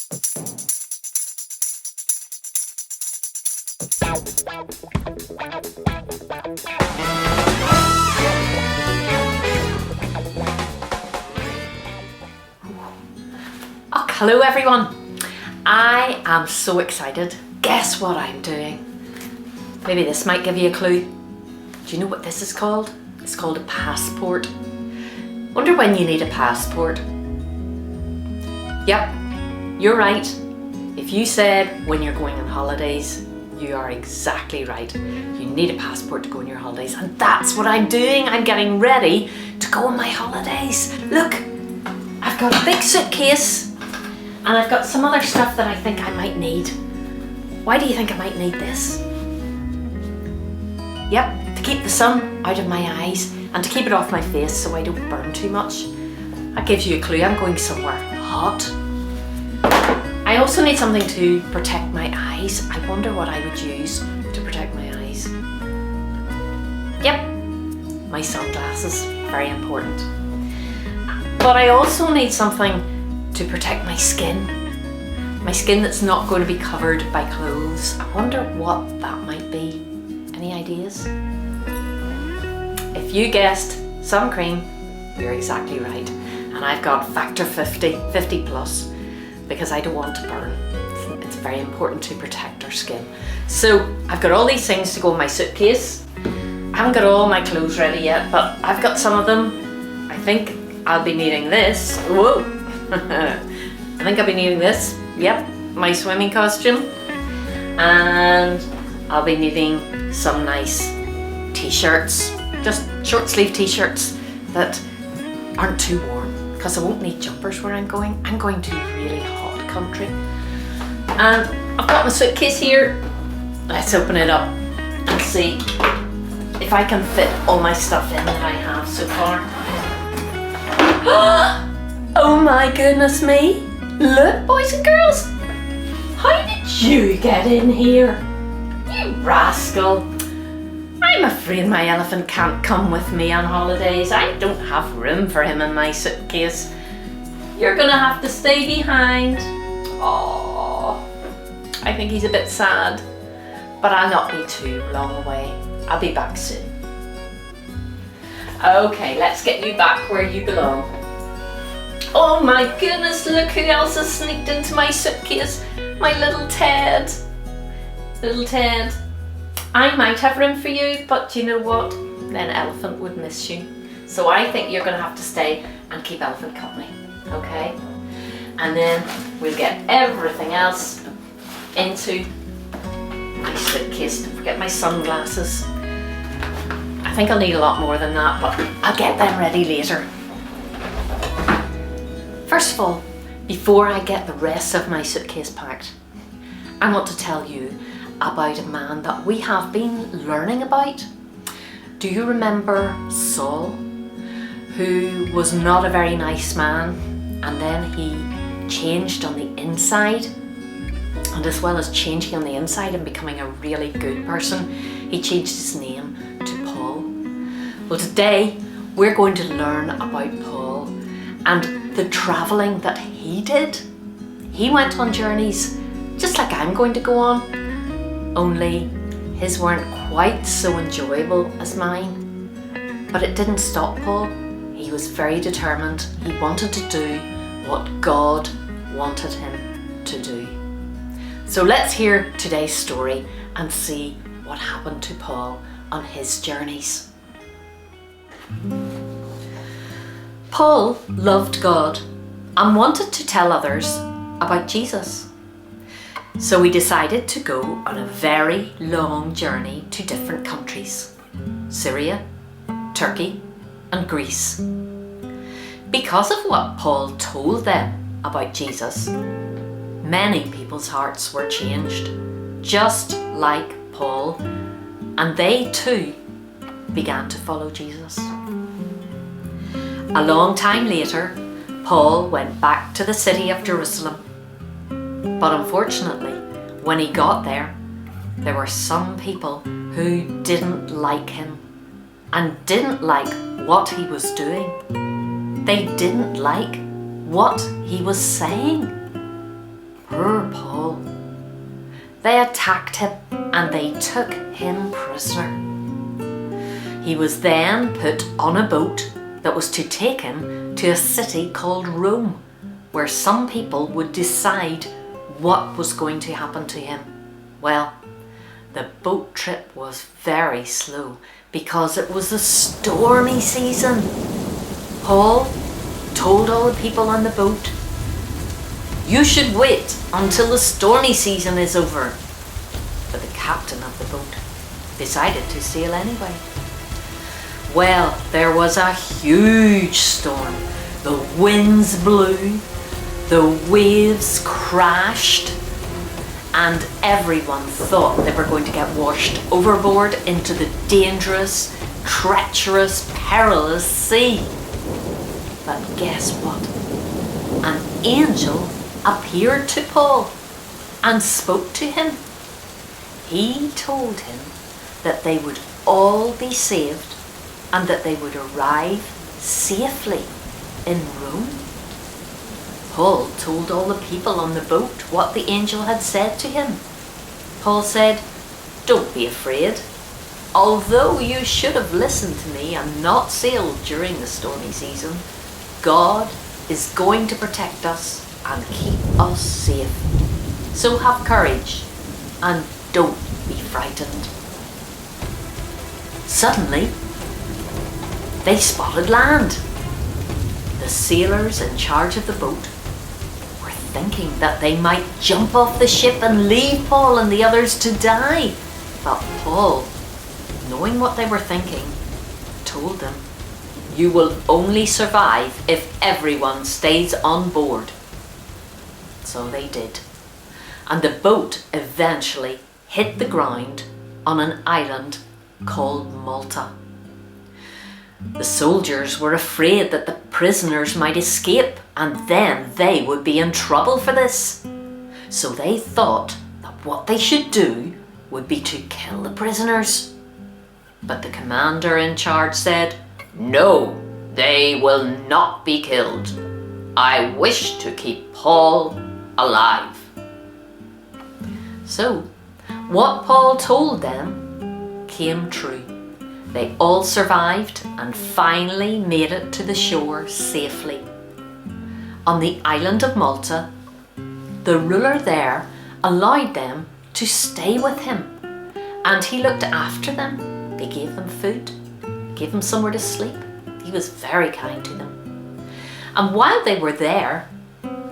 Oh, hello everyone. I am so excited. Guess what I'm doing? Maybe this might give you a clue. Do you know what this is called? It's called a passport. Wonder when you need a passport. Yep, you're right. If you said when you're going on holidays, you are exactly right. You need a passport to go on your holidays, and that's what I'm doing. I'm getting ready to go on my holidays. Look, I've got a big suitcase and I've got some other stuff that I think I might need. Why do you think I might need this? Yep, to keep the sun out of my eyes and to keep it off my face so I don't burn too much. That gives you a clue. I'm going somewhere hot. I also need something to protect my eyes. I wonder what I would use to protect my eyes. Yep, my sunglasses, very important. But I also need something to protect my skin. My skin that's not going to be covered by clothes. I wonder what that might be. Any ideas? If you guessed sun cream, you're exactly right. And I've got factor 50 plus, because I don't want to burn. It's very important to protect our skin. So I've got all these things to go in my suitcase. I haven't got all my clothes ready yet, but I've got some of them. I think I'll be needing this. Whoa! I think I'll be needing this. Yep, my swimming costume. And I'll be needing some nice t-shirts, just short sleeve t-shirts that aren't too warm, because I won't need jumpers where I'm going. I'm going to a really hot country. And I've got my suitcase here. Let's open it up and see if I can fit all my stuff in that I have so far. Oh my goodness me. Look, boys and girls. How did you get in here? You rascal. I'm afraid my elephant can't come with me on holidays. I don't have room for him in my suitcase. You're gonna have to stay behind. Oh, I think he's a bit sad, but I'll not be too long away. I'll be back soon. Okay, let's get you back where you belong. Oh my goodness, look who else has sneaked into my suitcase. My little Ted. Little Ted. I might have room for you, but you know what? Then Elephant would miss you. So I think you're gonna have to stay and keep Elephant company, okay? And then we'll get everything else into my suitcase. Don't forget my sunglasses. I think I'll need a lot more than that, but I'll get them ready later. First of all, before I get the rest of my suitcase packed, I want to tell you about a man that we have been learning about. Do you remember Saul, who was not a very nice man, and then he changed on the inside? And as well as changing on the inside and becoming a really good person, he changed his name to Paul. Well, today we're going to learn about Paul and the traveling that he did. He went on journeys just like I'm going to go on, only his weren't quite so enjoyable as mine. But it didn't stop Paul. He was very determined. He wanted to do what God wanted him to do. So let's hear today's story and see what happened to Paul on his journeys. Paul loved God and wanted to tell others about Jesus. So he decided to go on a very long journey to different countries: Syria, Turkey, and Greece. Because of what Paul told them about Jesus, many people's hearts were changed, just like Paul, and they too began to follow Jesus. A long time later, Paul went back to the city of Jerusalem. But unfortunately, when he got there, there were some people who didn't like him and didn't like what he was doing. They didn't like what he was saying. Poor Paul. They attacked him and they took him prisoner. He was then put on a boat that was to take him to a city called Rome, where some people would decide what was going to happen to him. Well, the boat trip was very slow because it was a stormy season. Paul told all the people on the boat, "You should wait until the stormy season is over." But the captain of the boat decided to sail anyway. Well, there was a huge storm. The winds blew, the waves crashed, and everyone thought they were going to get washed overboard into the dangerous, treacherous, perilous sea. But guess what? An angel appeared to Paul and spoke to him. He told him that they would all be saved and that they would arrive safely in Rome. Paul told all the people on the boat what the angel had said to him. Paul said, "Don't be afraid. Although you should have listened to me and not sailed during the stormy season, God is going to protect us and keep us safe. So have courage and don't be frightened." Suddenly, they spotted land. The sailors in charge of the boat were thinking that they might jump off the ship and leave Paul and the others to die. But Paul, knowing what they were thinking, told them, "You will only survive if everyone stays on board." So they did. And the boat eventually hit the ground on an island called Malta. The soldiers were afraid that the prisoners might escape and then they would be in trouble for this. So they thought that what they should do would be to kill the prisoners. But the commander in charge said, "No, they will not be killed. I wish to keep Paul alive." So, what Paul told them came true. They all survived and finally made it to the shore safely. On the island of Malta, the ruler there allowed them to stay with him, and he looked after them. He gave them food, gave them somewhere to sleep. He was very kind to them. And while they were there,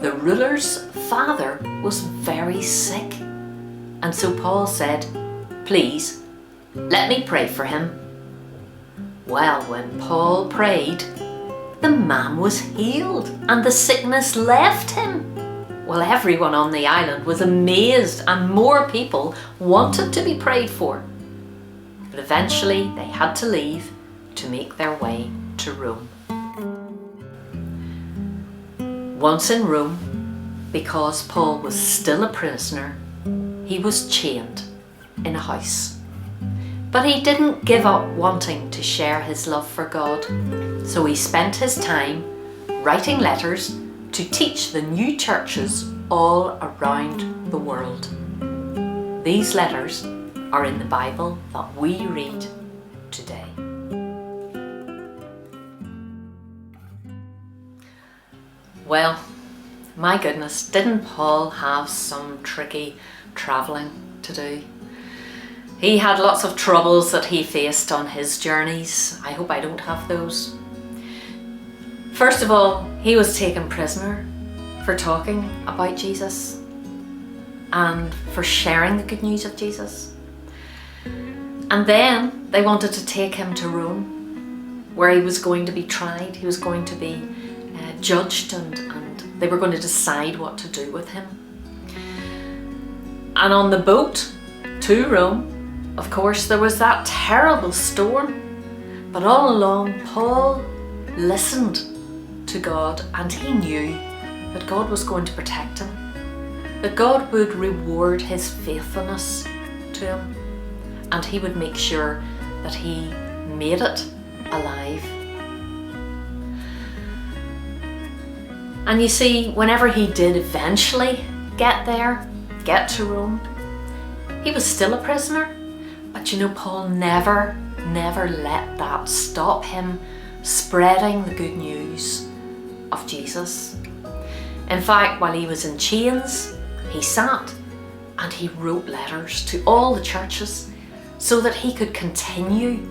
the ruler's father was very sick. And so Paul said, "Please, let me pray for him." Well, when Paul prayed, the man was healed and the sickness left him. Well, everyone on the island was amazed and more people wanted to be prayed for. But eventually they had to leave to make their way to Rome. Once in Rome, because Paul was still a prisoner, he was chained in a house. But he didn't give up wanting to share his love for God. So he spent his time writing letters to teach the new churches all around the world. These letters are in the Bible that we read today. Well, my goodness, didn't Paul have some tricky travelling to do? He had lots of troubles that he faced on his journeys. I hope I don't have those. First of all, he was taken prisoner for talking about Jesus and for sharing the good news of Jesus. And then they wanted to take him to Rome, where he was going to be tried. He was going to be judged and they were going to decide what to do with him. And on the boat to Rome, of course, there was that terrible storm. But all along, Paul listened to God and he knew that God was going to protect him, that God would reward his faithfulness to him, and he would make sure that he made it alive. And you see, whenever he did eventually get there, get to Rome. He was still a prisoner, but you know, Paul never let that stop him spreading the good news of Jesus. In fact, while he was in chains, he sat and he wrote letters to all the churches so that he could continue,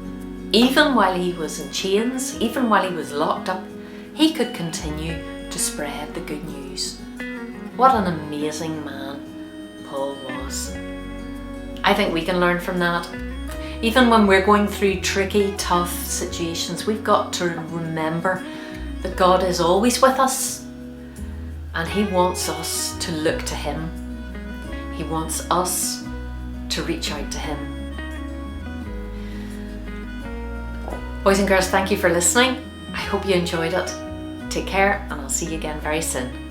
even while he was in chains, even while he was locked up, he could continue to spread the good news. What an amazing man Paul was. I think we can learn from that. Even when we're going through tricky, tough situations, we've got to remember that God is always with us and He wants us to look to Him. He wants us to reach out to Him. Boys and girls, thank you for listening. I hope you enjoyed it. Take care, and I'll see you again very soon.